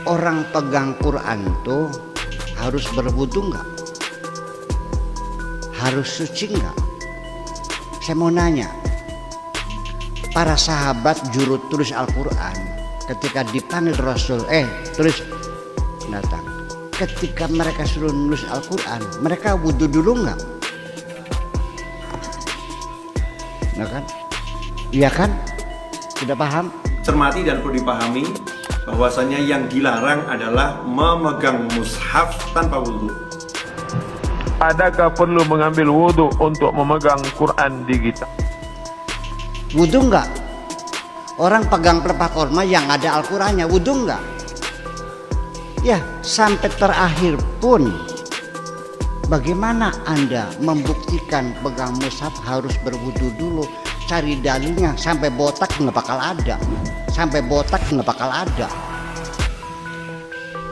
orang pegang Quran tuh harus berwudu nggak? Harus suci nggak? Saya mau nanya, para sahabat juru tulis Al-Quran ketika dipanggil Rasul, tulis, datang. Ketika mereka suruh nulis Al-Quran, mereka wudu dulu nggak? Nggak kan? Iya kan? Sudah paham? Cermati dan perlu dipahami bahwasanya yang dilarang adalah memegang mushaf tanpa wudu. Adakah perlu mengambil wudu untuk memegang Quran digital? Wudu nggak? Orang pegang pelepah korma yang ada Al-Qurannya, wudu nggak? Ya, sampai terakhir pun bagaimana Anda membuktikan pegang mushaf harus berwudu dulu? Cari dalilnya, sampai botak nggak bakal ada. Sampai botak nggak bakal ada.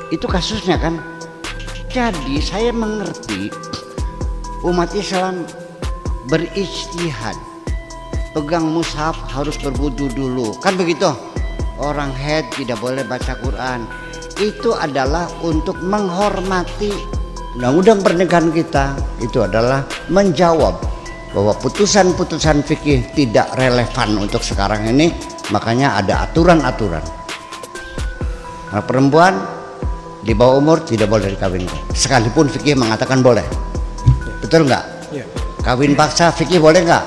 Itu kasusnya kan. Jadi saya mengerti umat Islam berijtihad, pegang mushaf harus berwudu dulu, kan begitu. Orang haid tidak boleh baca Quran. Itu adalah untuk menghormati undang-undang pernikahan kita. Itu adalah menjawab bahwa putusan-putusan fikih tidak relevan untuk sekarang ini, makanya ada aturan-aturan. Nah, perempuan di bawah umur tidak boleh dikawinkan, sekalipun fikih mengatakan boleh. Betul nggak? Ya. Kawin paksa fikih boleh nggak?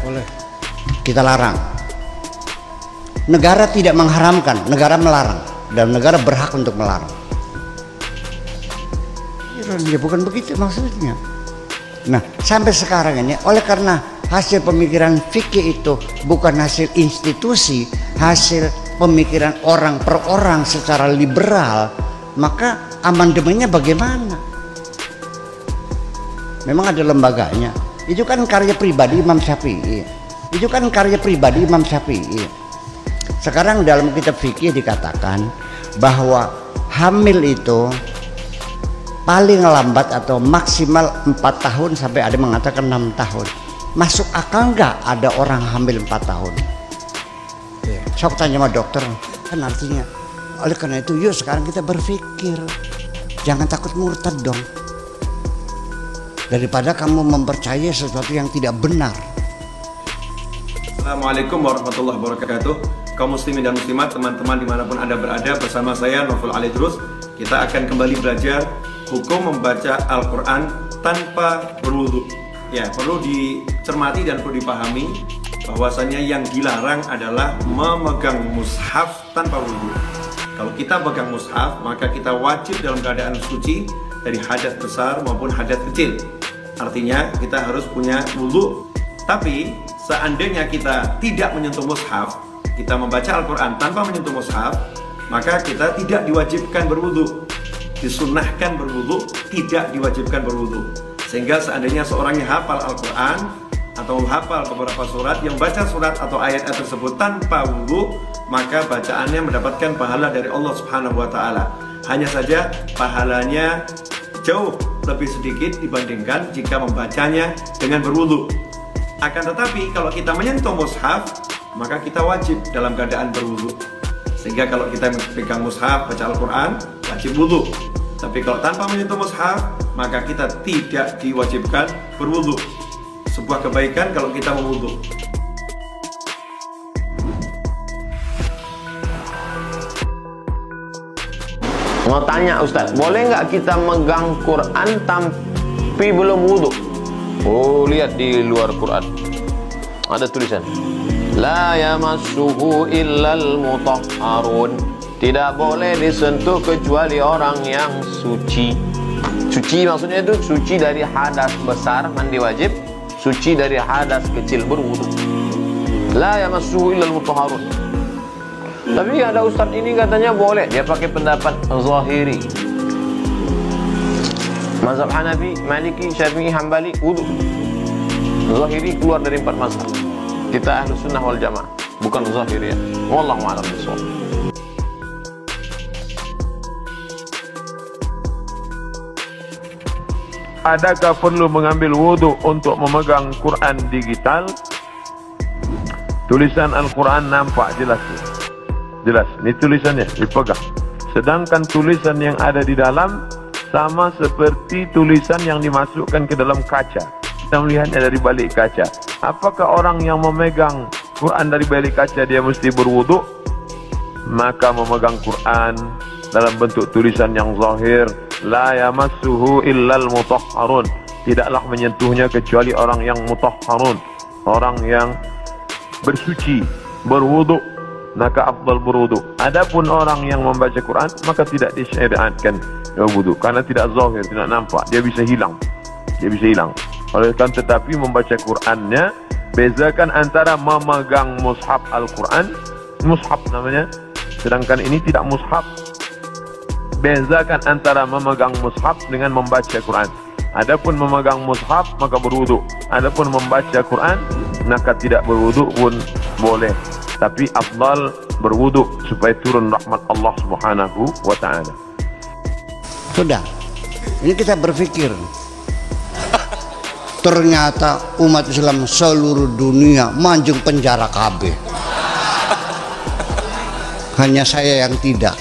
Boleh. Kita larang. Negara tidak mengharamkan, negara melarang, dan negara berhak untuk melarang. Ya bukan begitu maksudnya. Nah, sampai sekarang ini, oleh karena hasil pemikiran fikih itu bukan hasil institusi, hasil pemikiran orang per orang secara liberal, maka amandemennya bagaimana? Memang ada lembaganya. Itu kan karya pribadi Imam Syafi'i. Itu kan karya pribadi Imam Syafi'i. Sekarang dalam kitab fikih dikatakan bahwa hamil itu paling lambat atau maksimal 4 tahun sampai ada mengatakan 6 tahun. Masuk akal nggak ada orang hamil 4 tahun? Sok tanya sama dokter, kan artinya. Oleh karena itu yuk sekarang kita berpikir, jangan takut murtad dong. Daripada kamu mempercayai sesuatu yang tidak benar. Assalamualaikum warahmatullahi wabarakatuh. Kaum muslimin dan muslimat, teman-teman dimanapun Anda berada, bersama saya Novel Alidrus. Kita akan kembali belajar hukum membaca Al-Quran tanpa berwudu. Ya, perlu dicermati dan perlu dipahami bahwasanya yang dilarang adalah memegang mushaf tanpa wudu. Kalau kita pegang mushaf, maka kita wajib dalam keadaan suci dari hadas besar maupun hadas kecil. Artinya kita harus punya wudu. Tapi seandainya kita tidak menyentuh mushaf, kita membaca Al-Quran tanpa menyentuh mushaf, maka kita tidak diwajibkan berwudu. Disunnahkan berwudu, tidak diwajibkan berwudu. Sehingga seandainya seorang yang hafal Al-Quran atau menghafal beberapa surat, yang baca surat atau ayat-ayat tersebut tanpa wudu, maka bacaannya mendapatkan pahala dari Allah Subhanahu wa Ta'ala. Hanya saja pahalanya jauh lebih sedikit dibandingkan jika membacanya dengan berwudu. Akan tetapi kalau kita menyentuh mushaf, maka kita wajib dalam keadaan berwudu. Sehingga kalau kita pegang mushaf baca Al-Quran, wajib wudu. Tapi kalau tanpa menyentuh mushaf, maka kita tidak diwajibkan berwudu. Sebuah kebaikan kalau kita berwudu. Mau tanya Ustaz, boleh nggak kita megang Quran tapi belum wudu? Oh, lihat di luar Quran ada tulisan la yamassuhu illal mutahharun, tidak boleh disentuh kecuali orang yang suci. Suci maksudnya itu suci dari hadas besar mandi wajib, suci dari hadas kecil berwudu. La yamassuhu illal mutahharun. Tapi ada ustaz ini katanya boleh, dia pakai pendapat Zahiri. Mazhab Hanafi, Maliki, Syafi'i, Hambali wudu. Zahiri keluar dari 4 mazhab. Kita ahlu sunnah wal jamaah, bukan Zahiri ya. Wallahu a'lam bishawab. Adakah perlu mengambil wudu untuk memegang Quran digital? Tulisan Al-Quran nampak jelas. Jelas, ini tulisannya dipegang. sedangkan tulisan yang ada di dalam sama seperti tulisan yang dimasukkan ke dalam kaca. Kita melihatnya dari balik kaca. Apakah orang yang memegang Quran dari balik kaca dia mesti berwudu? Maka memegang Quran dalam bentuk tulisan yang zahir, la yamassuhu illal mutahharun, tidaklah menyentuhnya kecuali orang yang mutahharun, orang yang bersuci, berwudu, maka afdal berwudu. Adapun orang yang membaca Quran maka tidak disyariatkan berwudu karena tidak zahir, tidak nampak, dia bisa hilang. Oleh karena tetapi membaca Qurannya, bezakan antara memegang mushaf Al-Quran, mushaf namanya, sedangkan ini tidak mushaf. Bezakan antara memegang mushaf dengan membaca Quran. Adapun memegang mushaf maka berwudu. Adapun membaca Quran maka tidak berwudu pun boleh. Tapi afdal berwudu supaya turun rahmat Allah Subhanahu wa taala. Sudah. Ini kita berpikir. Ternyata umat Islam seluruh dunia manjung penjara KB. Hanya saya yang tidak.